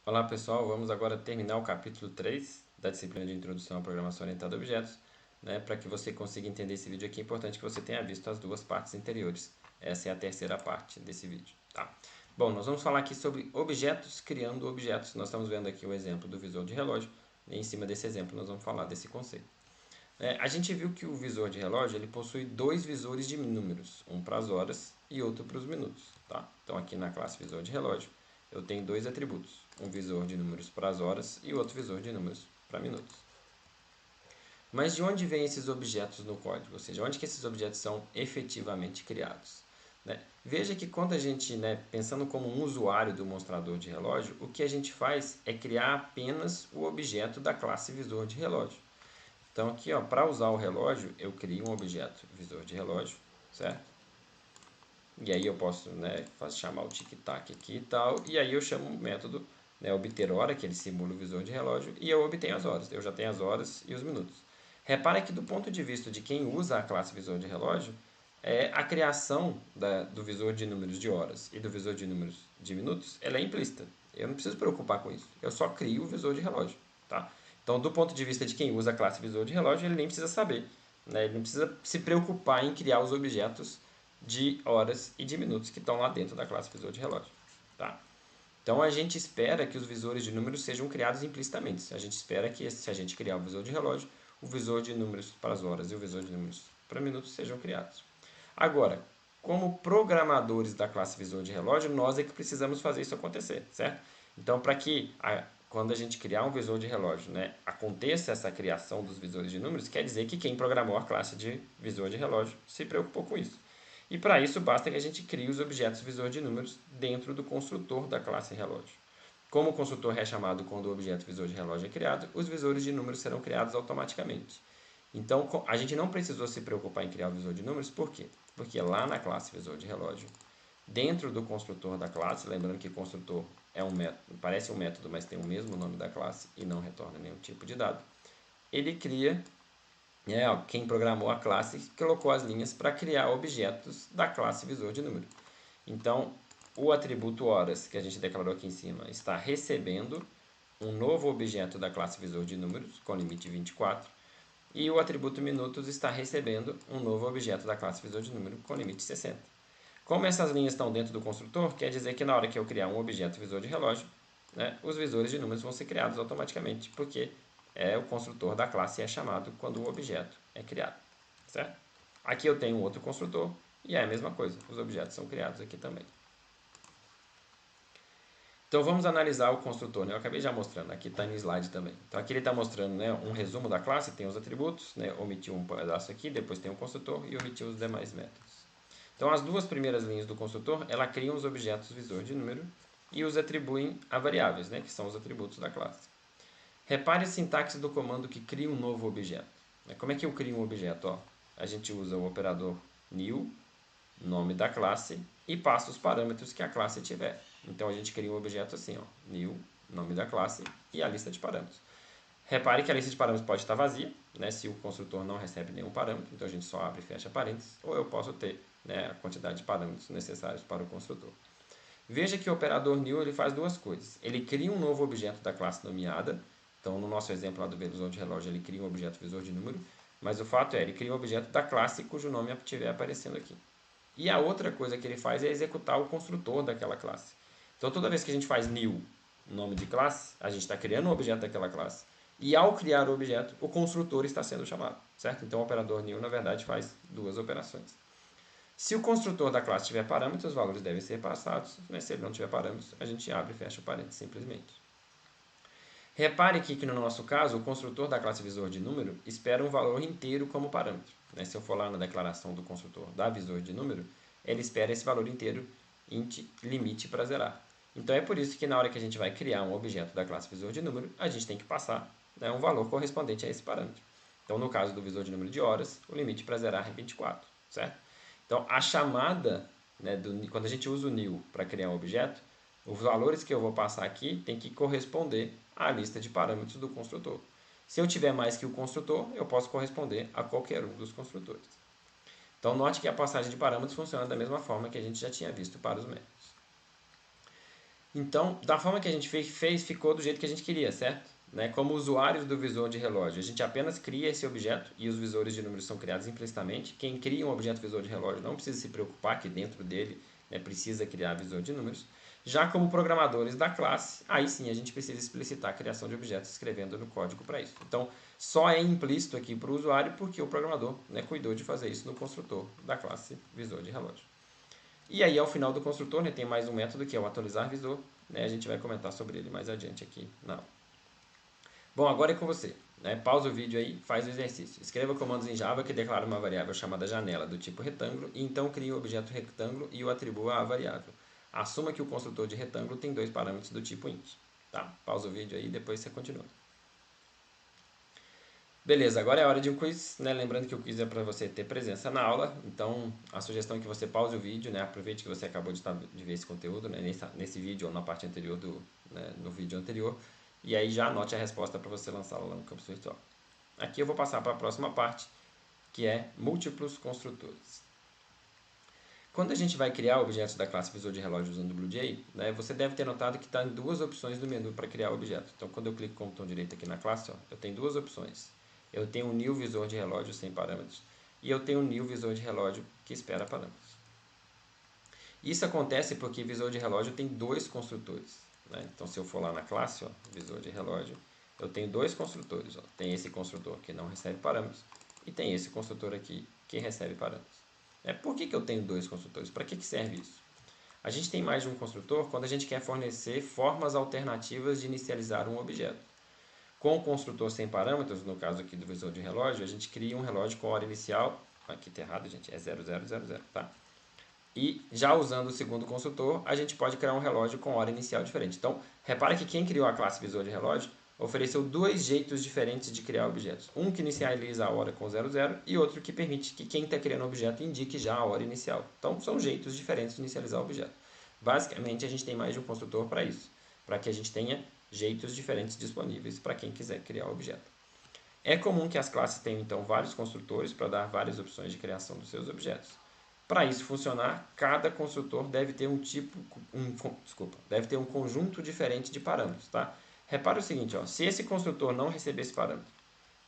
Olá pessoal, vamos agora terminar o capítulo 3 da disciplina de Introdução à Programação Orientada a Objetos. Para que você consiga entender esse vídeo aqui, é importante que você tenha visto as duas partes anteriores. Essa é a terceira parte desse vídeo. Tá? Bom, nós vamos falar aqui sobre objetos criando objetos. Nós estamos vendo aqui o exemplo do visor de relógio, e em cima desse exemplo nós vamos falar desse conceito. A gente viu que o visor de relógio ele possui dois visores de números, um para as horas e outro para os minutos. Tá? Então aqui na classe visor de relógio eu tenho dois atributos, um visor de números para as horas e outro visor de números para minutos. Mas de onde vêm esses objetos no código? Ou seja, onde que esses objetos são efetivamente criados? Veja que quando a gente, pensando como um usuário do mostrador de relógio, o que a gente faz é criar apenas o objeto da classe visor de relógio. Então aqui, para usar o relógio, eu crio um objeto visor de relógio, certo? E aí eu posso, chamar o tic-tac aqui e tal, e aí eu chamo o método, obter hora, que ele simula o visor de relógio, e eu obtenho as horas. Eu já tenho as horas e os minutos. Repare que do ponto de vista de quem usa a classe visor de relógio, a criação do visor de números de horas e do visor de números de minutos, ela é implícita. Eu não preciso me preocupar com isso. Eu só crio o visor de relógio, tá? Então, do ponto de vista de quem usa a classe visor de relógio, ele nem precisa saber, ele não precisa se preocupar em criar os objetos de horas e de minutos que estão lá dentro da classe visor de relógio. Tá? Então a gente espera que os visores de números sejam criados implicitamente. A gente espera que se a gente criar o visor de relógio, o visor de números para as horas e o visor de números para minutos sejam criados. Agora, como programadores da classe visor de relógio, nós é que precisamos fazer isso acontecer, certo? Então, para que quando a gente criar um visor de relógio, aconteça essa criação dos visores de números, quer dizer que quem programou a classe de visor de relógio se preocupou com isso. E para isso basta que a gente crie os objetos visor de números dentro do construtor da classe relógio. Como o construtor é chamado quando o objeto visor de relógio é criado, os visores de números serão criados automaticamente. Então, a gente não precisou se preocupar em criar o visor de números, por quê? Porque lá na classe visor de relógio, dentro do construtor da classe, lembrando que construtor é um método, parece um método, mas tem o mesmo nome da classe e não retorna nenhum tipo de dado, ele cria, quem programou a classe colocou as linhas para criar objetos da classe visor de número. Então, o atributo horas, que a gente declarou aqui em cima, está recebendo um novo objeto da classe visor de números, com limite 24, e o atributo minutos está recebendo um novo objeto da classe visor de número, com limite 60. Como essas linhas estão dentro do construtor, quer dizer que na hora que eu criar um objeto visor de relógio, os visores de números vão ser criados automaticamente, porque o construtor da classe é chamado quando o objeto é criado, certo? Aqui eu tenho um outro construtor e é a mesma coisa, os objetos são criados aqui também. Então vamos analisar o construtor, Eu acabei já mostrando, aqui está no slide também. Então aqui ele está mostrando um resumo da classe, tem os atributos, omitiu um pedaço aqui, depois tem o construtor e omitiu os demais métodos. Então as duas primeiras linhas do construtor, ela cria os objetos visor de número e os atribuem a variáveis, que são os atributos da classe. Repare a sintaxe do comando que cria um novo objeto. Como é que eu crio um objeto? A gente usa o operador new, nome da classe, e passa os parâmetros que a classe tiver. Então a gente cria um objeto assim, new, nome da classe e a lista de parâmetros. Repare que a lista de parâmetros pode estar vazia, se o construtor não recebe nenhum parâmetro, então a gente só abre e fecha parênteses, ou eu posso ter a quantidade de parâmetros necessários para o construtor. Veja que o operador new ele faz duas coisas. Ele cria um novo objeto da classe nomeada, então no nosso exemplo lá do visor de relógio ele cria um objeto visor de número, mas o fato ele cria um objeto da classe cujo nome estiver aparecendo aqui. E a outra coisa que ele faz é executar o construtor daquela classe. Então toda vez que a gente faz new, nome de classe, a gente está criando um objeto daquela classe. E ao criar o objeto, o construtor está sendo chamado, certo? Então o operador new, na verdade, faz duas operações. Se o construtor da classe tiver parâmetros, os valores devem ser passados. Se ele não tiver parâmetros, a gente abre e fecha o parênteses simplesmente. Repare aqui que no nosso caso, o construtor da classe visor de número espera um valor inteiro como parâmetro. Se eu for lá na declaração do construtor da visor de número, ele espera esse valor inteiro int limite para zerar. Então é por isso que na hora que a gente vai criar um objeto da classe visor de número, a gente tem que passar um valor correspondente a esse parâmetro. Então no caso do visor de número de horas, o limite para zerar é 24, certo? Então a chamada, quando a gente usa o new para criar um objeto, os valores que eu vou passar aqui tem que corresponder à lista de parâmetros do construtor. Se eu tiver mais que o construtor, eu posso corresponder a qualquer um dos construtores. Então note que a passagem de parâmetros funciona da mesma forma que a gente já tinha visto para os métodos. Então, da forma que a gente fez ficou do jeito que a gente queria, certo? Né? Como usuários do visor de relógio, a gente apenas cria esse objeto e os visores de números são criados implicitamente. Quem cria um objeto visor de relógio não precisa se preocupar que dentro dele, né, precisa criar visor de números. Já como programadores da classe, aí sim a gente precisa explicitar a criação de objetos escrevendo no código para isso. Então, só é implícito aqui para o usuário porque o programador, né, cuidou de fazer isso no construtor da classe visor de relógio. E aí, ao final do construtor, né, tem mais um método que é o atualizar visor. Né, a gente vai comentar sobre ele mais adiante aqui na aula. Bom, agora é com você. Né? Pausa o vídeo aí, faz o exercício. Escreva comandos em Java que declara uma variável chamada janela do tipo retângulo e então crie o objeto retângulo e o atribua à variável. Assuma que o construtor de retângulo tem dois parâmetros do tipo int. Tá? Pausa o vídeo aí e depois você continua. Beleza, agora é hora de um quiz, né? Lembrando que o quiz é para você ter presença na aula, então a sugestão é que você pause o vídeo, né? Aproveite que você acabou de ver esse conteúdo, né? nesse vídeo ou na parte anterior no vídeo anterior, e aí já anote a resposta para você lançá-la lá no campus virtual. Aqui eu vou passar para a próxima parte, que é múltiplos construtores. Quando a gente vai criar objetos da classe visor de relógio usando o BlueJ, né, você deve ter notado que está em duas opções do menu para criar o objeto. Então, quando eu clico com o botão direito aqui na classe, ó, eu tenho duas opções. Eu tenho um new visor de relógio sem parâmetros e eu tenho um new visor de relógio que espera parâmetros. Isso acontece porque visor de relógio tem dois construtores. Né? Então, se eu for lá na classe, ó, visor de relógio, eu tenho dois construtores. Ó. Tem esse construtor que não recebe parâmetros e tem esse construtor aqui que recebe parâmetros. Por que eu tenho dois construtores? Para que serve isso? A gente tem mais de um construtor quando a gente quer fornecer formas alternativas de inicializar um objeto. Com o construtor sem parâmetros, no caso aqui do visor de relógio, a gente cria um relógio com hora inicial, aqui está errado, gente, é 0000, tá? E já usando o segundo construtor, a gente pode criar um relógio com hora inicial diferente. Então, repara que quem criou a classe visor de relógio ofereceu dois jeitos diferentes de criar objetos. Um que inicializa a hora com 00 e outro que permite que quem está criando o objeto indique já a hora inicial. Então, são jeitos diferentes de inicializar o objeto. Basicamente, a gente tem mais de um construtor para isso, para que a gente tenha jeitos diferentes disponíveis para quem quiser criar o objeto. É comum que as classes tenham, então, vários construtores para dar várias opções de criação dos seus objetos. Para isso funcionar, cada construtor deve ter deve ter um conjunto diferente de parâmetros, tá? Repara o seguinte, ó, se esse construtor não receber esse parâmetro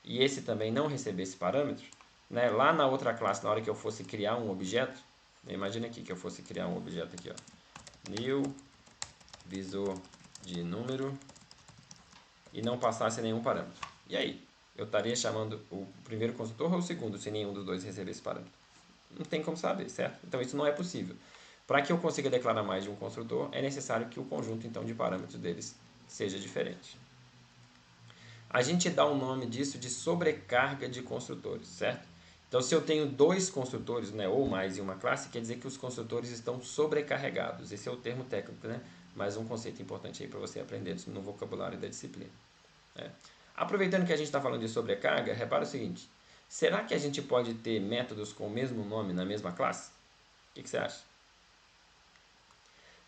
e esse também não receber esse parâmetro, né, lá na outra classe, na hora que eu fosse criar um objeto, imagina aqui que eu fosse criar um objeto aqui, ó, new visor de número e não passasse nenhum parâmetro. E aí? Eu estaria chamando o primeiro construtor ou o segundo se nenhum dos dois receber esse parâmetro? Não tem como saber, certo? Então isso não é possível. Para que eu consiga declarar mais de um construtor, é necessário que o conjunto então de parâmetros deles seja diferente. A gente dá o nome disso de sobrecarga de construtores, certo? Então, se eu tenho dois construtores, né, ou mais em uma classe, quer dizer que os construtores estão sobrecarregados. Esse é o termo técnico, né? Mas um conceito importante aí para você aprender no vocabulário da disciplina. Aproveitando que a gente está falando de sobrecarga, repara o seguinte. Será que a gente pode ter métodos com o mesmo nome na mesma classe? O que você acha?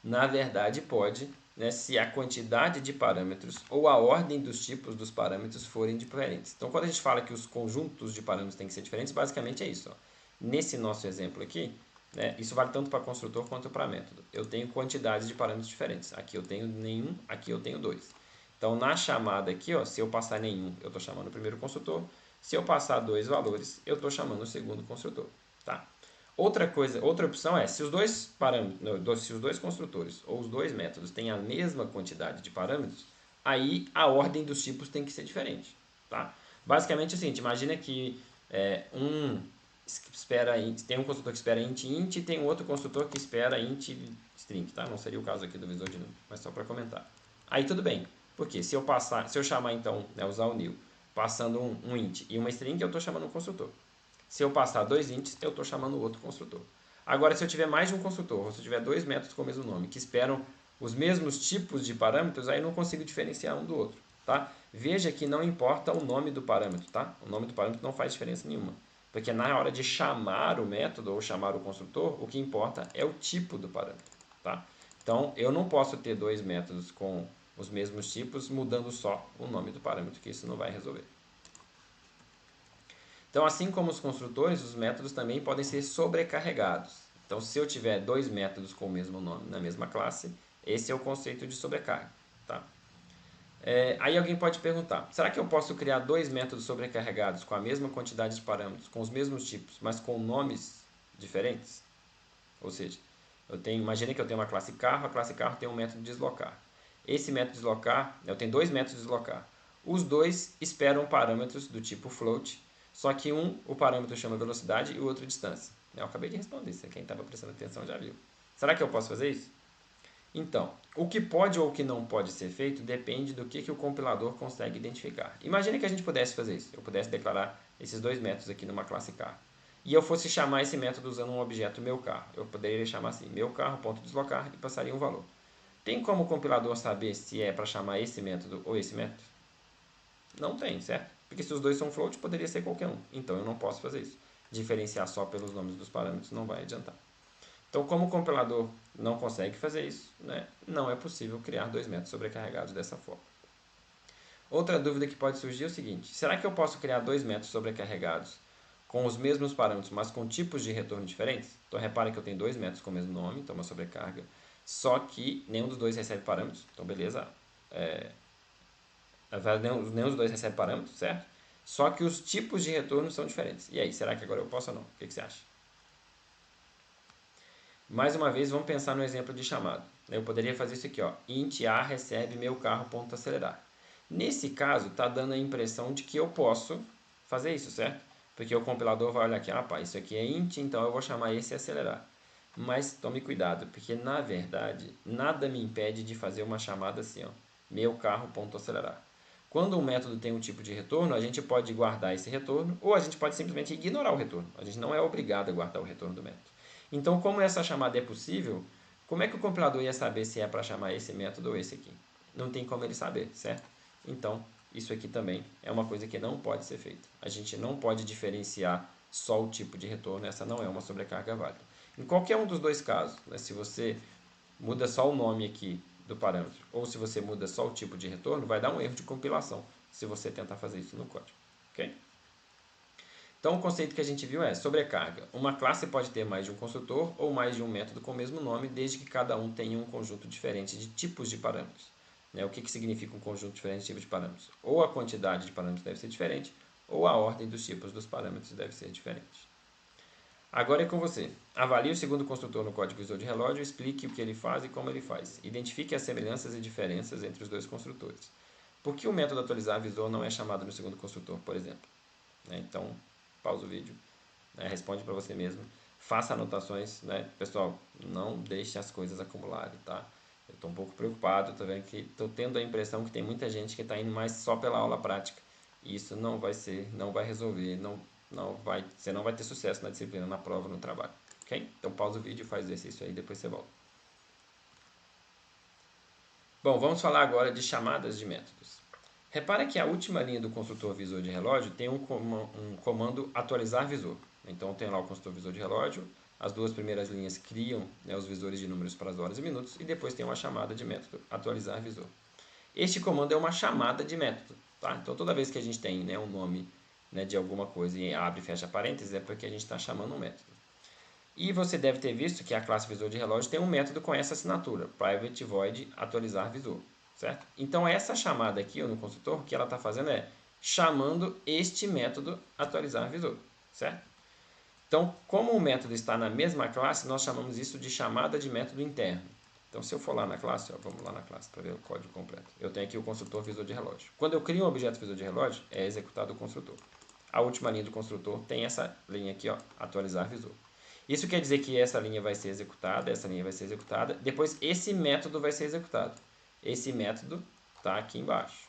Na verdade, pode, né, se a quantidade de parâmetros ou a ordem dos tipos dos parâmetros forem diferentes. Então, quando a gente fala que os conjuntos de parâmetros têm que ser diferentes, basicamente é isso. Ó. Nesse nosso exemplo aqui, né, isso vale tanto para construtor quanto para método. Eu tenho quantidades de parâmetros diferentes. Aqui eu tenho nenhum, aqui eu tenho dois. Então, na chamada aqui, ó, se eu passar nenhum, eu estou chamando o primeiro construtor. Se eu passar dois valores, eu estou chamando o segundo construtor. Tá? Outra opção é, se os dois parâmetros, se os dois construtores ou os dois métodos têm a mesma quantidade de parâmetros, aí a ordem dos tipos tem que ser diferente. Tá? Basicamente é o seguinte, imagina que tem um construtor que espera int e tem um outro construtor que espera int string. Tá? Não seria o caso aqui do visor de número, mas só para comentar. Aí tudo bem, porque se eu chamar então, né, usar o new, passando um int e uma string, eu estou chamando um construtor. Se eu passar dois ints, eu estou chamando outro construtor. Agora, se eu tiver mais de um construtor, ou se eu tiver dois métodos com o mesmo nome, que esperam os mesmos tipos de parâmetros, aí eu não consigo diferenciar um do outro. Tá? Veja que não importa o nome do parâmetro. Tá? O nome do parâmetro não faz diferença nenhuma. Porque na hora de chamar o método ou chamar o construtor, o que importa é o tipo do parâmetro. Tá? Então, eu não posso ter dois métodos com os mesmos tipos, mudando só o nome do parâmetro, que isso não vai resolver. Então, assim como os construtores, os métodos também podem ser sobrecarregados. Então, se eu tiver dois métodos com o mesmo nome na mesma classe, Esse é o conceito de sobrecarga, tá? Aí alguém pode perguntar, será que eu posso criar dois métodos sobrecarregados com a mesma quantidade de parâmetros, com os mesmos tipos, mas com nomes diferentes? Ou seja, imagine que eu tenho uma classe carro, a classe carro tem um método de deslocar. Esse método de deslocar, eu tenho dois métodos de deslocar. Os dois esperam parâmetros do tipo float, só que o parâmetro chama velocidade e o outro distância. Eu acabei de responder isso, quem estava prestando atenção já viu. Será que eu posso fazer isso? Então, o que pode ou o que não pode ser feito depende do que o compilador consegue identificar. Imagine que a gente pudesse fazer isso. Eu pudesse declarar esses dois métodos aqui numa classe carro. E eu fosse chamar esse método usando um objeto meu carro. Eu poderia chamar assim, meu carro.deslocar e passaria um valor. Tem como o compilador saber se é para chamar esse método ou esse método? Não tem, certo? Porque se os dois são float, poderia ser qualquer um. Então eu não posso fazer isso. Diferenciar só pelos nomes dos parâmetros não vai adiantar. Então, como o compilador não consegue fazer isso, né, não é possível criar dois métodos sobrecarregados dessa forma. Outra dúvida que pode surgir é o seguinte, será que eu posso criar dois métodos sobrecarregados com os mesmos parâmetros, mas com tipos de retorno diferentes? Então, repare que eu tenho dois métodos com o mesmo nome, então uma sobrecarga, só que nenhum dos dois recebe parâmetros, então beleza, nenhum dos dois recebe parâmetros, certo? Só que os tipos de retorno são diferentes. E aí, será que agora eu posso ou não? O que você acha? Mais uma vez, vamos pensar no exemplo de chamada. Eu poderia fazer isso aqui, ó. Int A recebe meu carro.acelerar. Nesse caso, está dando a impressão de que eu posso fazer isso, certo? Porque o compilador vai olhar aqui, isso aqui é int, então eu vou chamar esse acelerar. Mas tome cuidado, porque na verdade, nada me impede de fazer uma chamada assim, ó. Meu carro.acelerar. Quando um método tem um tipo de retorno, a gente pode guardar esse retorno, ou a gente pode simplesmente ignorar o retorno. A gente não é obrigado a guardar o retorno do método. Então, como essa chamada é possível, como é que o compilador ia saber se é para chamar esse método ou esse aqui? Não tem como ele saber, certo? Então, isso aqui também é uma coisa que não pode ser feita. A gente não pode diferenciar só o tipo de retorno, essa não é uma sobrecarga válida. Em qualquer um dos dois casos, né, se você muda só o nome aqui do parâmetro, ou se você muda só o tipo de retorno, vai dar um erro de compilação se você tentar fazer isso no código. Ok? Então, o conceito que a gente viu é sobrecarga. Uma classe pode ter mais de um construtor ou mais de um método com o mesmo nome, desde que cada um tenha um conjunto diferente de tipos de parâmetros. O que significa um conjunto diferente de tipos de parâmetros? Ou a quantidade de parâmetros deve ser diferente, ou a ordem dos tipos dos parâmetros deve ser diferente. Agora é com você. Avalie o segundo construtor no código visor de relógio, explique o que ele faz e como ele faz. Identifique as semelhanças e diferenças entre os dois construtores. Por que o método atualizar visor não é chamado no segundo construtor, por exemplo? Então, pausa o vídeo, responde para você mesmo, faça anotações, pessoal, não deixe as coisas acumularem, tá? Eu estou um pouco preocupado, estou tendo a impressão que tem muita gente que está indo mais só pela aula prática, e isso não vai resolver, você não vai ter sucesso na disciplina, na prova, no trabalho, ok? Então pausa o vídeo, faz o exercício aí, depois você volta. Bom, vamos falar agora de chamadas de métodos. Repara que a última linha do construtor visor de relógio tem um comando atualizar visor. Então tem lá o construtor visor de relógio, as duas primeiras linhas criam os visores de números para as horas e minutos e depois tem uma chamada de método atualizar visor. Este comando é uma chamada de método, tá? Então toda vez que a gente tem um nome de alguma coisa e abre e fecha parênteses é porque a gente está chamando um método. E você deve ter visto que a classe visor de relógio tem um método com essa assinatura, private void atualizar visor. Certo? Então, essa chamada aqui no construtor, o que ela está fazendo é chamando este método atualizar visor. Certo? Então, como o método está na mesma classe, nós chamamos isso de chamada de método interno. Então, se eu for lá na classe, vamos lá na classe para ver o código completo. Eu tenho aqui o construtor visor de relógio. Quando eu crio um objeto visor de relógio, é executado o construtor. A última linha do construtor tem essa linha aqui, atualizar visor. Isso quer dizer que essa linha vai ser executada, essa linha vai ser executada, depois esse método vai ser executado. Esse método está aqui embaixo.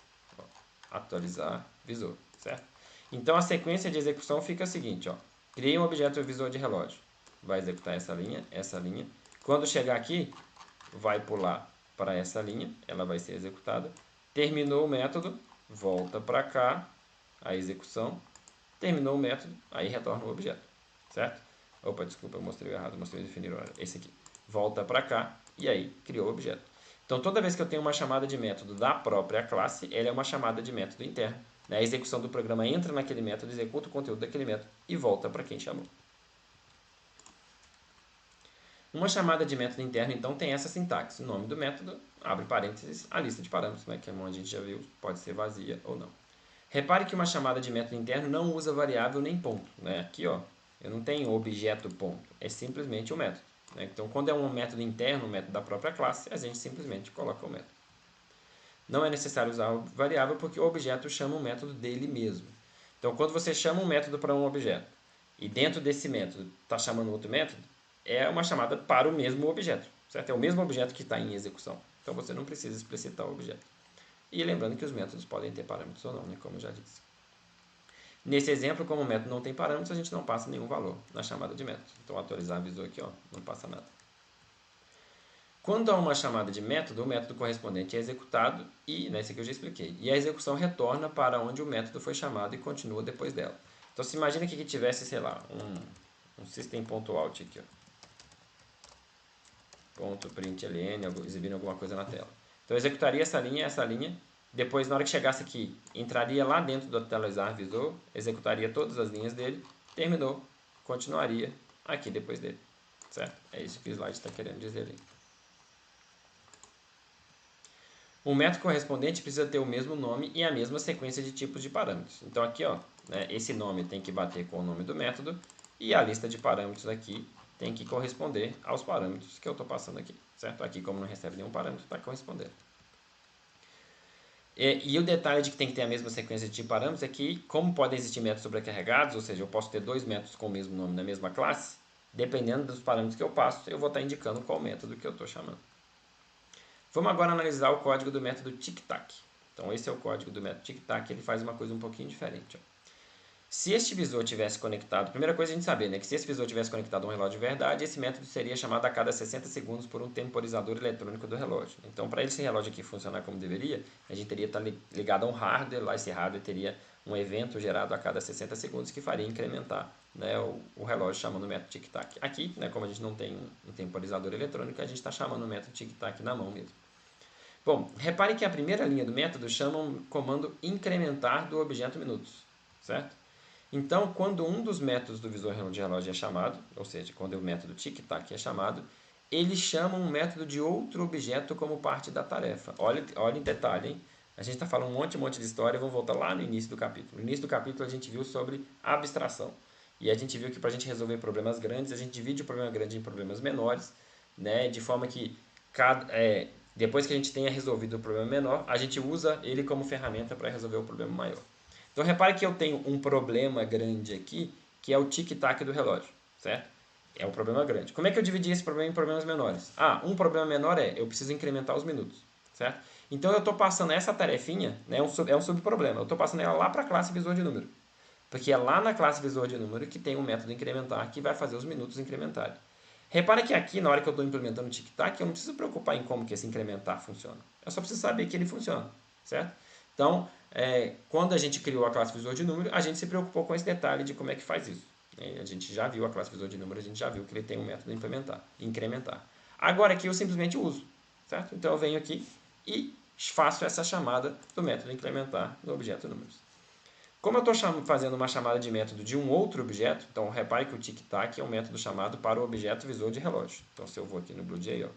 Atualizar visor, certo? Então a sequência de execução fica a seguinte, criei um objeto visor de relógio. Vai executar essa linha. Quando chegar aqui, vai pular para essa linha, ela vai ser executada. Terminou o método, volta para cá, a execução. Terminou o método, aí retorna o objeto, certo? Opa, desculpa, eu mostrei errado, mostrei definir o horário. Esse aqui. Volta para cá e aí criou o objeto. Então, toda vez que eu tenho uma chamada de método da própria classe, ela é uma chamada de método interno. A execução do programa entra naquele método, executa o conteúdo daquele método e volta para quem chamou. Uma chamada de método interno, então, tem essa sintaxe. O nome do método, abre parênteses, a lista de parâmetros, né, que é como a gente já viu, pode ser vazia ou não. Repare que uma chamada de método interno não usa variável nem ponto. Né? Aqui, ó, eu não tenho objeto ponto, é simplesmente o método. Né? Então, quando é um método interno, um método da própria classe, a gente simplesmente coloca o método. Não é necessário usar a variável porque o objeto chama um método dele mesmo. Então, quando você chama um método para um objeto e dentro desse método está chamando outro método, é uma chamada para o mesmo objeto, certo? É o mesmo objeto que está em execução. Então, você não precisa explicitar o objeto. E lembrando que os métodos podem ter parâmetros ou não, né? Como eu já disse. Nesse exemplo, como o método não tem parâmetros, a gente não passa nenhum valor na chamada de método. Então, atualizar avisou aqui, ó, não passa nada. Quando há uma chamada de método, o método correspondente é executado e, né, isso aqui eu já expliquei, e a execução retorna para onde o método foi chamado e continua depois dela. Então, se imagina que aqui tivesse, sei lá, um system.out aqui, ó, ponto .println, exibindo alguma coisa na tela. Então, eu executaria essa linha, depois, na hora que chegasse aqui, entraria lá dentro do atualizar visor, executaria todas as linhas dele, terminou, continuaria aqui depois dele, certo? É isso que o slide está querendo dizer ali. O método correspondente precisa ter o mesmo nome e a mesma sequência de tipos de parâmetros. Então aqui, ó, né, esse nome tem que bater com o nome do método e a lista de parâmetros aqui tem que corresponder aos parâmetros que eu estou passando aqui, certo? Aqui, como não recebe nenhum parâmetro, está correspondendo. E o detalhe de que tem que ter a mesma sequência de parâmetros é que, como podem existir métodos sobrecarregados, ou seja, eu posso ter dois métodos com o mesmo nome na mesma classe, dependendo dos parâmetros que eu passo, eu vou estar indicando qual método que eu estou chamando. Vamos agora analisar o código do método tic-tac. Então, esse é o código do método tic-tac, ele faz uma coisa um pouquinho diferente. Ó. Se este visor tivesse conectado, primeira coisa a gente saber, né, que se esse visor tivesse conectado a um relógio de verdade, esse método seria chamado a cada 60 segundos por um temporizador eletrônico do relógio. Então, para esse relógio aqui funcionar como deveria, a gente teria que estar ligado a um hardware, lá esse hardware teria um evento gerado a cada 60 segundos que faria incrementar, né, o relógio chamando o método tic-tac. Aqui, né, como a gente não tem um temporizador eletrônico, a gente está chamando o método tic-tac na mão mesmo. Bom, repare que a primeira linha do método chama um comando incrementar do objeto minutos, certo? Então, quando um dos métodos do visor de relógio é chamado, ou seja, quando o método tic-tac é chamado, ele chama um método de outro objeto como parte da tarefa. Olha em detalhe, hein? A gente está falando um monte de história, vamos voltar lá no início do capítulo. No início do capítulo a gente viu sobre abstração. E a gente viu que para a gente resolver problemas grandes, a gente divide o problema grande em problemas menores, né? De forma que depois que a gente tenha resolvido o problema menor, a gente usa ele como ferramenta para resolver o problema maior. Então, repare que eu tenho um problema grande aqui, que é o tic-tac do relógio, certo? É um problema grande. Como é que eu dividi esse problema em problemas menores? Um problema menor eu preciso incrementar os minutos, certo? Então, eu estou passando essa tarefinha, né, é um subproblema, eu estou passando ela lá para a classe visor de número. Porque é lá na classe visor de número que tem um método incrementar que vai fazer os minutos incrementarem. Repara que aqui, na hora que eu estou implementando o tic-tac, eu não preciso preocupar em como que esse incrementar funciona. Eu só preciso saber que ele funciona, certo? Então, quando a gente criou a classe visor de número, a gente se preocupou com esse detalhe de como é que faz isso. A gente já viu a classe visor de número, a gente já viu que ele tem um método incrementar. Agora aqui eu simplesmente uso, certo? Então eu venho aqui e faço essa chamada do método incrementar no objeto números. Como eu estou fazendo uma chamada de método de um outro objeto, então repare que o tic-tac é um método chamado para o objeto visor de relógio. Então se eu vou aqui no BlueJ, eu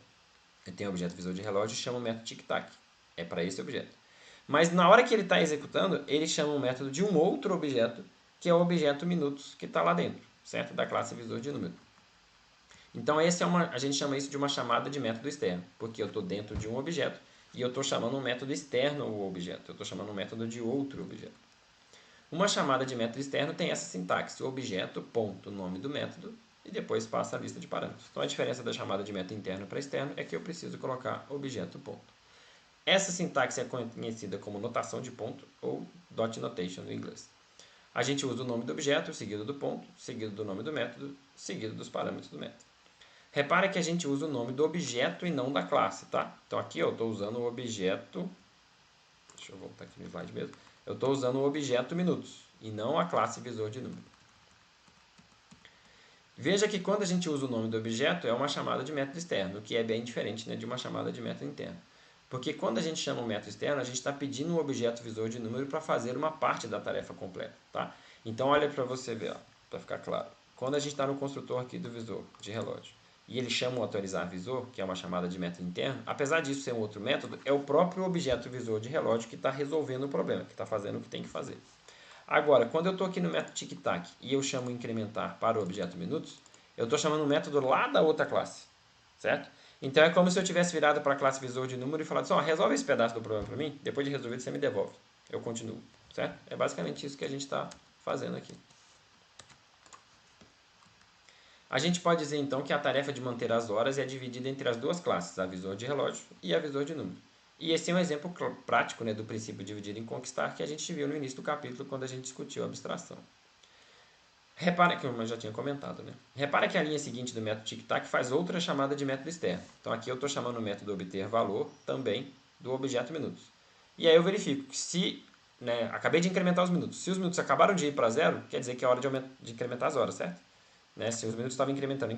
tenho o objeto visor de relógio e chamo o método tic-tac. É para esse objeto. Mas na hora que ele está executando, ele chama um método de um outro objeto, que é o objeto minutos, que está lá dentro, certo? Da classe visor de número. Então a gente chama isso de uma chamada de método externo, porque eu estou dentro de um objeto e eu estou chamando um método externo ao objeto. Eu estou chamando um método de outro objeto. Uma chamada de método externo tem essa sintaxe, objeto, ponto, nome do método, e depois passa a lista de parâmetros. Então a diferença da chamada de método interno para externo é que eu preciso colocar objeto, ponto. Essa sintaxe é conhecida como notação de ponto ou dot notation no inglês. A gente usa o nome do objeto, seguido do ponto, seguido do nome do método, seguido dos parâmetros do método. Repare que a gente usa o nome do objeto e não da classe, tá? Então aqui eu estou usando o objeto, deixa eu voltar aqui no slide mesmo, eu estou usando o objeto minutos e não a classe visor de número. Veja que quando a gente usa o nome do objeto é uma chamada de método externo, o que é bem diferente, né, de uma chamada de método interno. Porque quando a gente chama um método externo, a gente está pedindo um objeto visor de número para fazer uma parte da tarefa completa. Tá? Então olha para você ver, para ficar claro. Quando a gente está no construtor aqui do visor de relógio, e ele chama o atualizar visor, que é uma chamada de método interno, apesar disso ser um outro método, é o próprio objeto visor de relógio que está resolvendo o problema, que está fazendo o que tem que fazer. Agora, quando eu estou aqui no método tic-tac e eu chamo incrementar para o objeto minutos, eu estou chamando um método lá da outra classe, certo? Então é como se eu tivesse virado para a classe visor de número e falado assim, resolve esse pedaço do problema para mim, depois de resolvido você me devolve. Eu continuo, certo? É basicamente isso que a gente está fazendo aqui. A gente pode dizer então que a tarefa de manter as horas é dividida entre as duas classes, a visor de relógio e a visor de número. E esse é um exemplo prático, né, do princípio dividir em conquistar que a gente viu no início do capítulo quando a gente discutiu a abstração. Repara que eu já tinha comentado, né? Repara que a linha seguinte do método tic-tac faz outra chamada de método externo. Então aqui eu estou chamando o método obter valor também do objeto minutos. E aí eu verifico que se, né, acabei de incrementar os minutos. Se os minutos acabaram de ir para zero, quer dizer que é hora de incrementar as horas, certo? Né? Se os minutos estavam incrementando.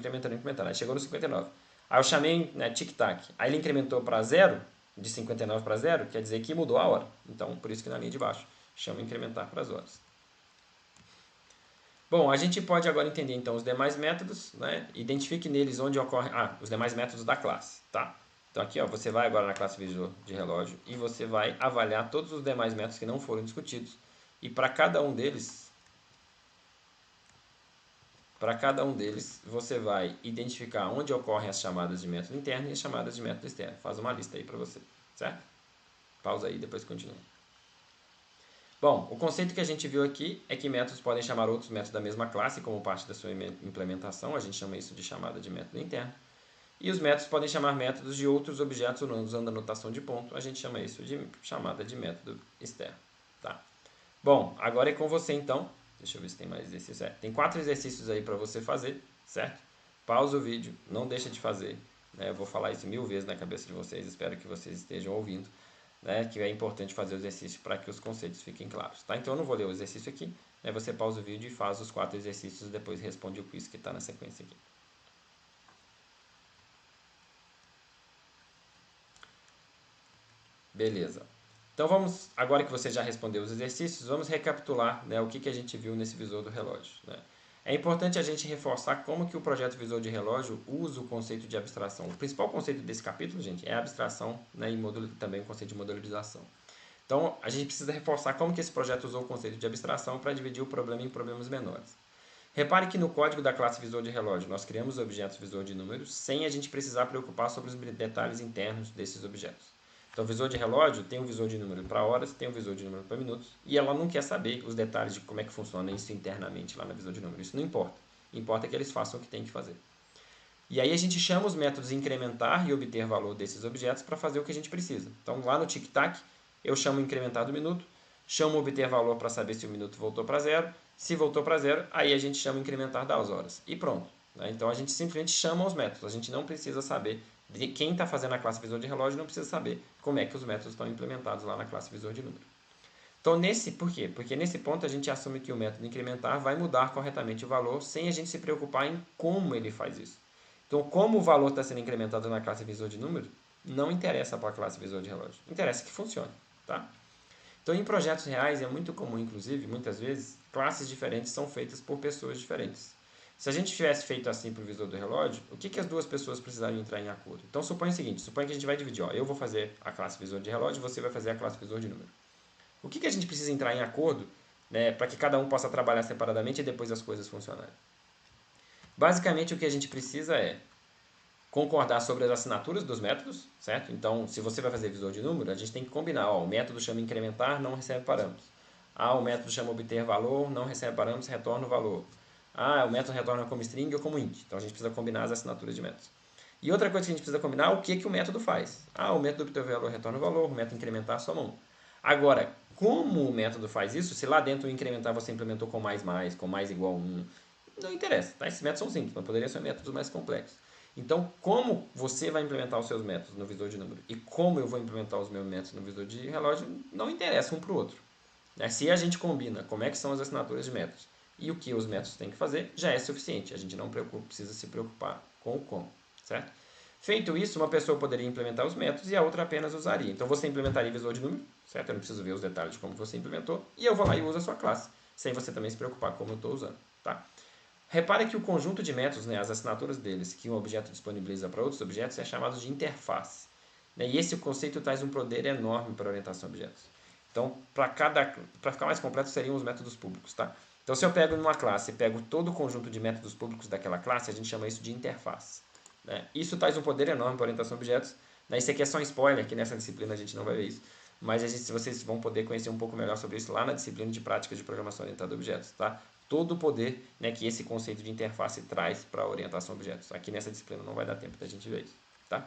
Aí chegou no 59. Aí eu chamei, né, tic-tac. Aí ele incrementou para zero, de 59 para zero, quer dizer que mudou a hora. Então, por isso que na linha de baixo chama incrementar para as horas. Bom, a gente pode agora entender então os demais métodos, né? Identifique neles onde ocorre... os demais métodos da classe, tá? Então aqui, ó, você vai agora na classe visor de relógio e você vai avaliar todos os demais métodos que não foram discutidos. E para cada um deles, você vai identificar onde ocorrem as chamadas de método interno e as chamadas de método externo. Faz uma lista aí para você, certo? Pausa aí e depois continua. Bom, o conceito que a gente viu aqui é que métodos podem chamar outros métodos da mesma classe como parte da sua implementação, a gente chama isso de chamada de método interno. E os métodos podem chamar métodos de outros objetos usando a notação de ponto, a gente chama isso de chamada de método externo. Tá? Bom, agora é com você então. Deixa eu ver se tem mais exercícios. Tem 4 exercícios aí para você fazer, certo? Pausa o vídeo, não deixa de fazer. Eu vou falar isso 1000 vezes na cabeça de vocês, espero que vocês estejam ouvindo. Que é importante fazer o exercício para que os conceitos fiquem claros. Tá? Então eu não vou ler o exercício aqui, você pausa o vídeo e faz os 4 exercícios e depois responde o quiz que está na sequência aqui. Beleza. Então vamos, agora que você já respondeu os exercícios, vamos recapitular, o que a gente viu nesse visor do relógio. É importante a gente reforçar como que o projeto visor de relógio usa o conceito de abstração. O principal conceito desse capítulo, gente, é a abstração, e também o conceito de modularização. Então, a gente precisa reforçar como que esse projeto usou o conceito de abstração para dividir o problema em problemas menores. Repare que no código da classe visor de relógio, nós criamos objetos visor de números sem a gente precisar preocupar sobre os detalhes internos desses objetos. Então, o visor de relógio tem um visor de número para horas, tem um visor de número para minutos, e ela não quer saber os detalhes de como é que funciona isso internamente lá no visor de número. Isso não importa. Importa que eles façam o que tem que fazer. E aí a gente chama os métodos incrementar e obter valor desses objetos para fazer o que a gente precisa. Então, lá no tic-tac, eu chamo incrementar do minuto, chamo obter valor para saber se o minuto voltou para zero. Se voltou para zero, aí a gente chama incrementar das horas. E pronto. Então, a gente simplesmente chama os métodos. A gente não precisa saber de quem está fazendo a classe visor de relógio, não precisa saber como é que os métodos estão implementados lá na classe visor de número. Então, por quê? Porque nesse ponto a gente assume que o método incrementar vai mudar corretamente o valor sem a gente se preocupar em como ele faz isso. Então, como o valor está sendo incrementado na classe visor de número, não interessa para a classe visor de relógio. Interessa que funcione. Tá? Então, em projetos reais é muito comum, inclusive, muitas vezes, classes diferentes são feitas por pessoas diferentes. Se a gente tivesse feito assim para o visor do relógio, o que as duas pessoas precisariam entrar em acordo? Então, suponha o seguinte, suponha que a gente vai dividir. Eu vou fazer a classe visor de relógio e você vai fazer a classe visor de número. O que a gente precisa entrar em acordo, para que cada um possa trabalhar separadamente e depois as coisas funcionarem? Basicamente, o que a gente precisa é concordar sobre as assinaturas dos métodos, certo? Então, se você vai fazer visor de número, a gente tem que combinar. O método chama incrementar, não recebe parâmetros. O método chama obter valor, não recebe parâmetros, retorna o valor. O método retorna como string ou como int. Então, a gente precisa combinar as assinaturas de métodos. E outra coisa que a gente precisa combinar é o que o método faz. O método obter valor retorna o valor, o método incrementar soma 1. Agora, como o método faz isso, se lá dentro o incrementar você implementou com mais, com mais igual 1, não interessa. Tá? Esses métodos são simples, mas poderiam ser métodos mais complexos. Então, como você vai implementar os seus métodos no visor de número e como eu vou implementar os meus métodos no visor de relógio, não interessa um para o outro. Se a gente combina como é que são as assinaturas de métodos e o que os métodos têm que fazer, já é suficiente. A gente não precisa se preocupar com o como, certo? Feito isso, uma pessoa poderia implementar os métodos e a outra apenas usaria. Então, você implementaria visor de número, certo? Eu não preciso ver os detalhes de como você implementou, e eu vou lá e uso a sua classe, sem você também se preocupar com como eu estou usando, tá? Repare que o conjunto de métodos, né, as assinaturas deles, que um objeto disponibiliza para outros objetos, é chamado de interface. Né? E esse conceito traz um poder enorme para a orientação a objetos. Então, para ficar mais completo, seriam os métodos públicos. Tá? Então, se eu pego numa classe e pego todo o conjunto de métodos públicos daquela classe, a gente chama isso de interface. Né? Isso traz um poder enorme para a orientação a objetos. Né? Isso aqui é só um spoiler, que nessa disciplina a gente não vai ver isso. Mas vocês vão poder conhecer um pouco melhor sobre isso lá na disciplina de práticas de programação orientada a objetos. Tá? Todo o poder, né, que esse conceito de interface traz para a orientação a objetos. Aqui nessa disciplina não vai dar tempo da gente ver isso.